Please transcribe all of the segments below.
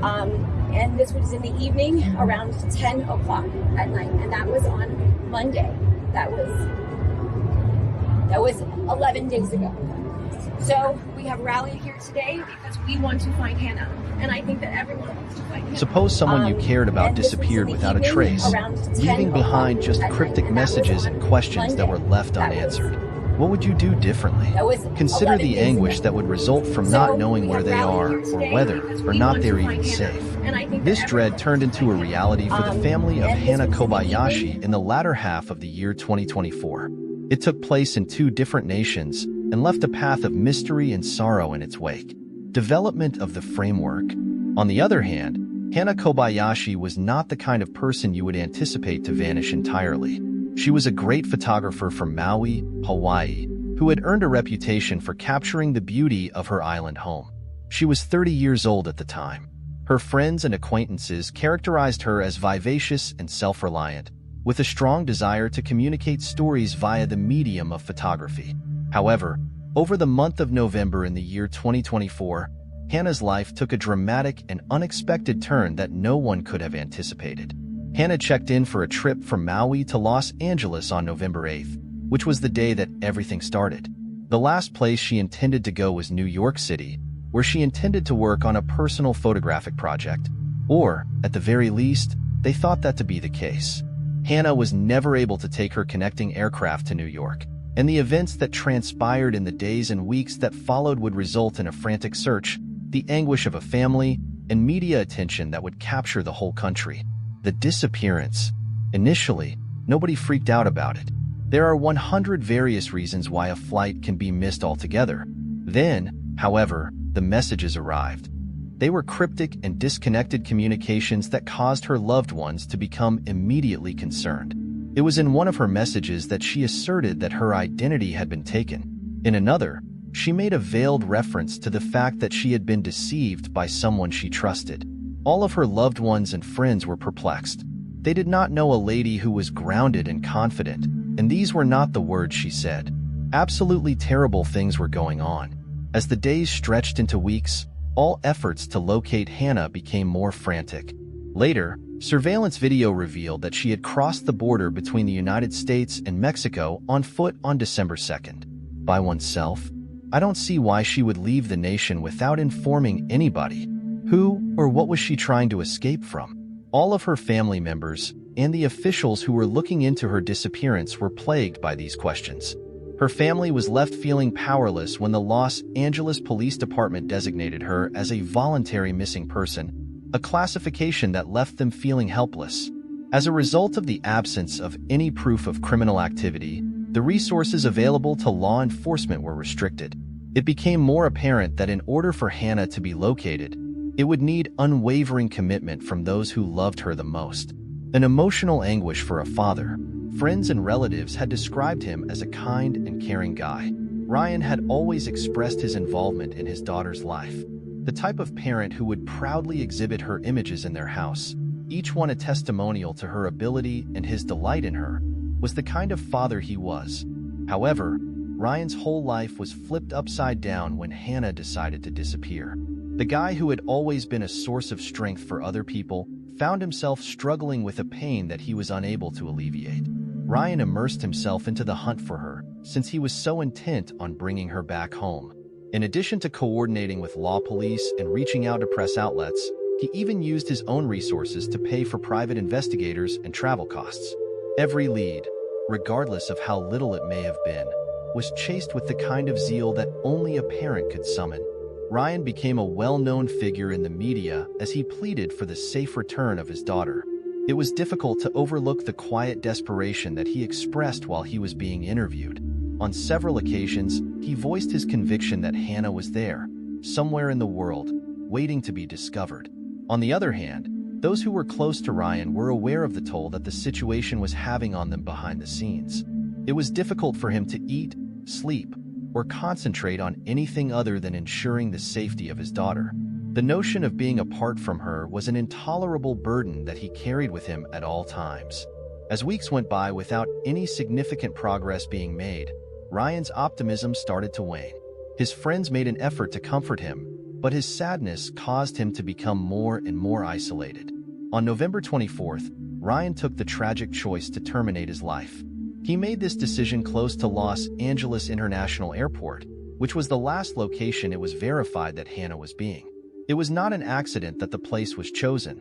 And this was in the evening around 10 o'clock at night. And that was on Monday. That was 11 days ago. So we have rallied here today because we want to find Hannah. And I think that everyone wants to find Hannah. Suppose someone you cared about disappeared without a trace, leaving behind just cryptic messages and questions that were left unanswered. What would you do differently? Consider the anguish that would result from not knowing where they are, or whether or not they're even safe. This dread turned into a reality for the family of Hannah Kobayashi in the latter half of the year 2024. It took place in 2 different nations and left a path of mystery and sorrow in its wake. Development of the framework. On the other hand, Hannah Kobayashi was not the kind of person you would anticipate to vanish entirely. She was a great photographer from Maui, Hawaii, who had earned a reputation for capturing the beauty of her island home. She was 30 years old at the time. Her friends and acquaintances characterized her as vivacious and self-reliant, with a strong desire to communicate stories via the medium of photography. However, over the month of November in the year 2024, Hannah's life took a dramatic and unexpected turn that no one could have anticipated. Hannah checked in for a trip from Maui to Los Angeles on November 8th, which was the day that everything started. The last place she intended to go was New York City, where she intended to work on a personal photographic project. Or, at the very least, they thought that to be the case. Hannah was never able to take her connecting aircraft to New York, and the events that transpired in the days and weeks that followed would result in a frantic search, the anguish of a family, and media attention that would capture the whole country. The disappearance. Initially, nobody freaked out about it. There are 100 various reasons why a flight can be missed altogether. Then, however, the messages arrived. They were cryptic and disconnected communications that caused her loved ones to become immediately concerned. It was in one of her messages that she asserted that her identity had been taken. In another, she made a veiled reference to the fact that she had been deceived by someone she trusted. All of her loved ones and friends were perplexed. They did not know a lady who was grounded and confident, and these were not the words she said. Absolutely terrible things were going on. As the days stretched into weeks, all efforts to locate Hannah became more frantic. Later, surveillance video revealed that she had crossed the border between the United States and Mexico on foot on December 2nd. By oneself? I don't see why she would leave the nation without informing anybody. Who or what was she trying to escape from? All of her family members and the officials who were looking into her disappearance were plagued by these questions. Her family was left feeling powerless when the Los Angeles Police Department designated her as a voluntary missing person, a classification that left them feeling helpless. As a result of the absence of any proof of criminal activity, the resources available to law enforcement were restricted. It became more apparent that in order for Hannah to be located, it would need unwavering commitment from those who loved her the most. An emotional anguish for a father. Friends and relatives had described him as a kind and caring guy. Ryan had always expressed his involvement in his daughter's life. The type of parent who would proudly exhibit her images in their house, each one a testimonial to her ability and his delight in her, was the kind of father he was. However, Ryan's whole life was flipped upside down when Hannah decided to disappear. The guy who had always been a source of strength for other people found himself struggling with a pain that he was unable to alleviate. Ryan immersed himself into the hunt for her, since he was so intent on bringing her back home. In addition to coordinating with law police and reaching out to press outlets, he even used his own resources to pay for private investigators and travel costs. Every lead, regardless of how little it may have been, was chased with the kind of zeal that only a parent could summon. Ryan became a well-known figure in the media as he pleaded for the safe return of his daughter. It was difficult to overlook the quiet desperation that he expressed while he was being interviewed. On several occasions, he voiced his conviction that Hannah was there, somewhere in the world, waiting to be discovered. On the other hand, those who were close to Ryan were aware of the toll that the situation was having on them behind the scenes. It was difficult for him to eat, sleep, or concentrate on anything other than ensuring the safety of his daughter. The notion of being apart from her was an intolerable burden that he carried with him at all times. As weeks went by without any significant progress being made, Ryan's optimism started to wane. His friends made an effort to comfort him, but his sadness caused him to become more and more isolated. On November 24th, Ryan took the tragic choice to terminate his life. He made this decision close to Los Angeles International Airport, which was the last location it was verified that Hannah was being. It was not an accident that the place was chosen.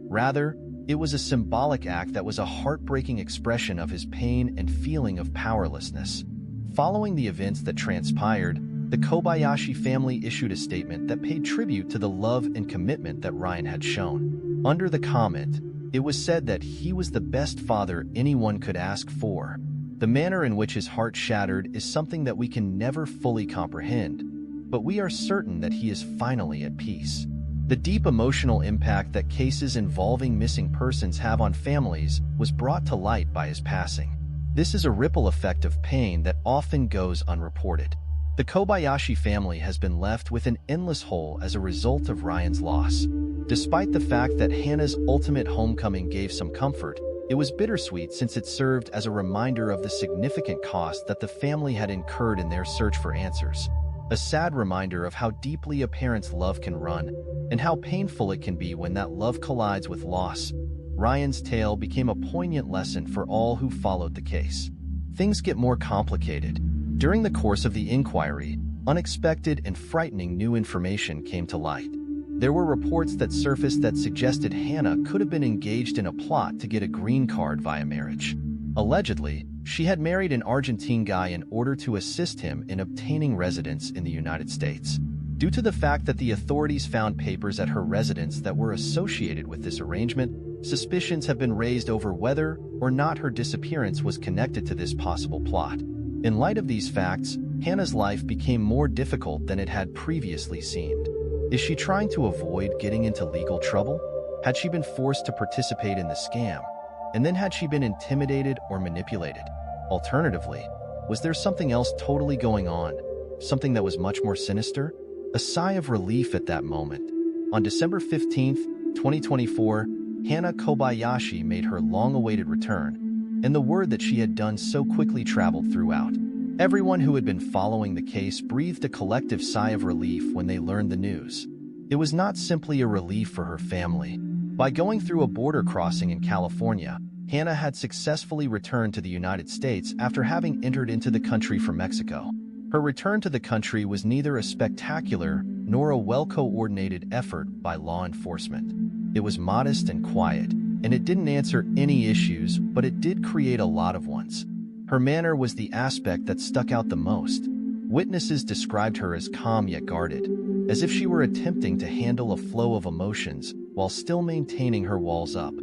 Rather, it was a symbolic act that was a heartbreaking expression of his pain and feeling of powerlessness. Following the events that transpired, the Kobayashi family issued a statement that paid tribute to the love and commitment that Ryan had shown. Under the comment, it was said that he was the best father anyone could ask for. The manner in which his heart shattered is something that we can never fully comprehend, but we are certain that he is finally at peace. The deep emotional impact that cases involving missing persons have on families was brought to light by his passing. This is a ripple effect of pain that often goes unreported. The Kobayashi family has been left with an endless hole as a result of Ryan's loss. Despite the fact that Hannah's ultimate homecoming gave some comfort, it was bittersweet since it served as a reminder of the significant cost that the family had incurred in their search for answers. A sad reminder of how deeply a parent's love can run, and how painful it can be when that love collides with loss. Ryan's tale became a poignant lesson for all who followed the case. Things get more complicated. During the course of the inquiry, unexpected and frightening new information came to light. There were reports that surfaced that suggested Hannah could have been engaged in a plot to get a green card via marriage. Allegedly, she had married an Argentine guy in order to assist him in obtaining residence in the United States. Due to the fact that the authorities found papers at her residence that were associated with this arrangement, suspicions have been raised over whether or not her disappearance was connected to this possible plot. In light of these facts, Hannah's life became more difficult than it had previously seemed. Is she trying to avoid getting into legal trouble? Had she been forced to participate in the scam? And then had she been intimidated or manipulated? Alternatively, was there something else totally going on? Something that was much more sinister? A sigh of relief at that moment. On December 15th, 2024, Hannah Kobayashi made her long-awaited return, and the word that she had done so quickly traveled throughout. Everyone who had been following the case breathed a collective sigh of relief when they learned the news. It was not simply a relief for her family. By going through a border crossing in California, Hannah had successfully returned to the United States after having entered into the country from Mexico. Her return to the country was neither a spectacular nor a well-coordinated effort by law enforcement. It was modest and quiet, and it didn't answer any issues, but it did create a lot of ones. Her manner was the aspect that stuck out the most. Witnesses described her as calm yet guarded, as if she were attempting to handle a flow of emotions while still maintaining her walls up.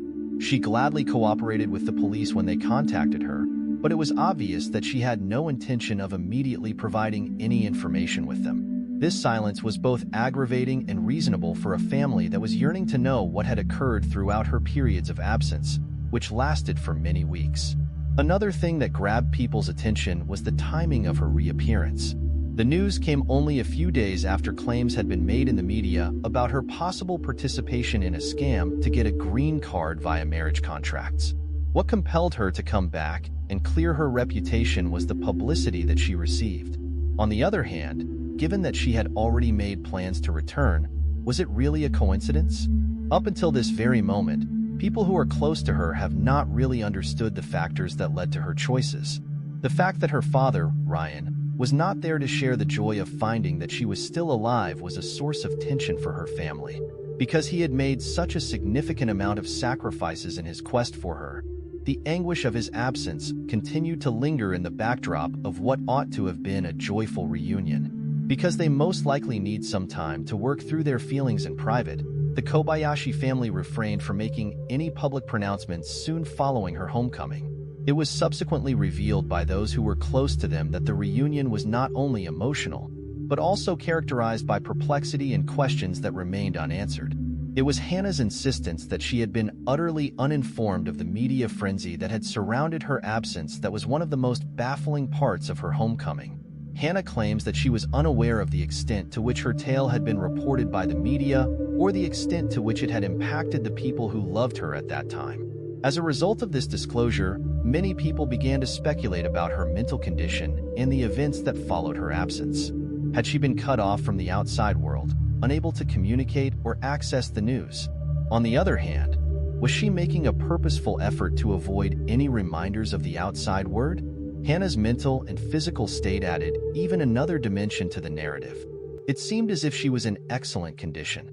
She gladly cooperated with the police when they contacted her, but it was obvious that she had no intention of immediately providing any information with them. This silence was both aggravating and reasonable for a family that was yearning to know what had occurred throughout her periods of absence, which lasted for many weeks. Another thing that grabbed people's attention was the timing of her reappearance. The news came only a few days after claims had been made in the media about her possible participation in a scam to get a green card via marriage contracts. What compelled her to come back and clear her reputation was the publicity that she received. On the other hand, given that she had already made plans to return, was it really a coincidence? Up until this very moment, people who are close to her have not really understood the factors that led to her choices. The fact that her father, Ryan, was not there to share the joy of finding that she was still alive was a source of tension for her family. Because he had made such a significant amount of sacrifices in his quest for her, the anguish of his absence continued to linger in the backdrop of what ought to have been a joyful reunion. Because they most likely need some time to work through their feelings in private, the Kobayashi family refrained from making any public pronouncements soon following her homecoming. It was subsequently revealed by those who were close to them that the reunion was not only emotional, but also characterized by perplexity and questions that remained unanswered. It was Hannah's insistence that she had been utterly uninformed of the media frenzy that had surrounded her absence that was one of the most baffling parts of her homecoming. Hannah claims that she was unaware of the extent to which her tale had been reported by the media or the extent to which it had impacted the people who loved her at that time. As a result of this disclosure, many people began to speculate about her mental condition and the events that followed her absence. Had she been cut off from the outside world? unable to communicate or access the news. On the other hand, was she making a purposeful effort to avoid any reminders of the outside world? Hannah's mental and physical state added even another dimension to the narrative. It seemed as if she was in excellent condition.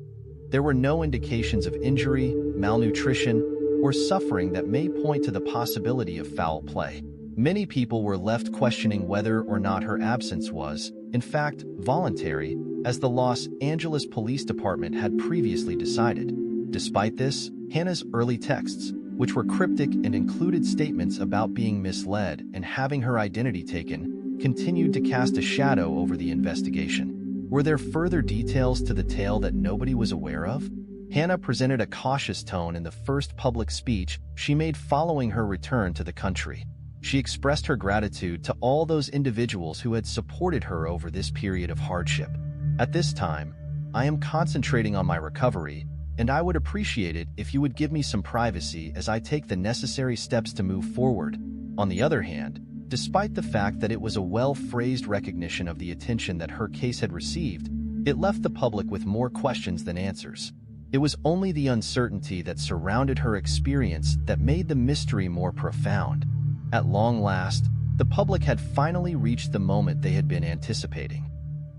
There were no indications of injury, malnutrition, or suffering that may point to the possibility of foul play. Many people were left questioning whether or not her absence was, in fact, voluntary, as the Los Angeles Police Department had previously decided. Despite this, Hannah's early texts, which were cryptic and included statements about being misled and having her identity taken, continued to cast a shadow over the investigation. Were there further details to the tale that nobody was aware of? Hannah presented a cautious tone in the first public speech she made following her return to the country. She expressed her gratitude to all those individuals who had supported her over this period of hardship. At this time, I am concentrating on my recovery, and I would appreciate it if you would give me some privacy as I take the necessary steps to move forward. On the other hand, despite the fact that it was a well-phrased recognition of the attention that her case had received, it left the public with more questions than answers. It was only the uncertainty that surrounded her experience that made the mystery more profound. At long last, the public had finally reached the moment they had been anticipating.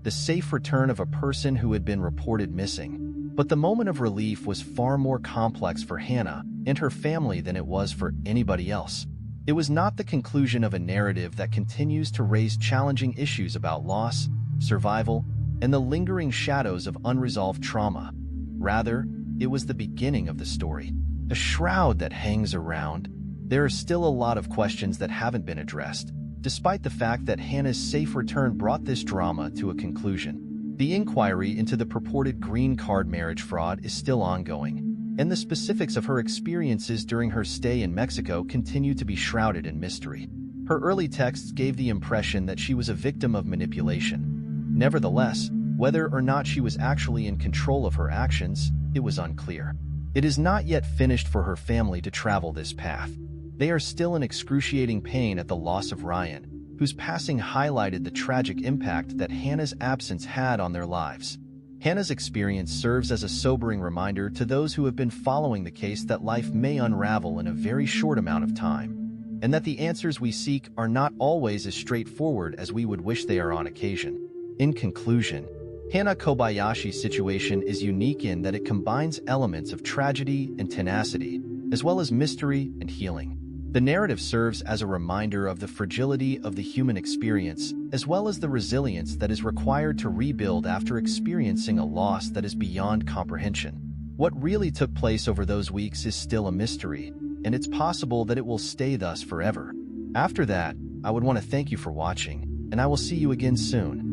The safe return of a person who had been reported missing. But the moment of relief was far more complex for Hannah and her family than it was for anybody else. It was not the conclusion of a narrative that continues to raise challenging issues about loss, survival, and the lingering shadows of unresolved trauma. Rather, it was the beginning of the story, a shroud that hangs around. There are still a lot of questions that haven't been addressed, despite the fact that Hannah's safe return brought this drama to a conclusion. The inquiry into the purported green card marriage fraud is still ongoing, and the specifics of her experiences during her stay in Mexico continue to be shrouded in mystery. Her early texts gave the impression that she was a victim of manipulation. Nevertheless, whether or not she was actually in control of her actions, it was unclear. It is not yet finished for her family to travel this path. They are still in excruciating pain at the loss of Ryan, whose passing highlighted the tragic impact that Hannah's absence had on their lives. Hannah's experience serves as a sobering reminder to those who have been following the case that life may unravel in a very short amount of time, and that the answers we seek are not always as straightforward as we would wish they are on occasion. In conclusion, Hannah Kobayashi's situation is unique in that it combines elements of tragedy and tenacity, as well as mystery and healing. The narrative serves as a reminder of the fragility of the human experience, as well as the resilience that is required to rebuild after experiencing a loss that is beyond comprehension. What really took place over those weeks is still a mystery, and it's possible that it will stay thus forever. After that, I would want to thank you for watching, and I will see you again soon.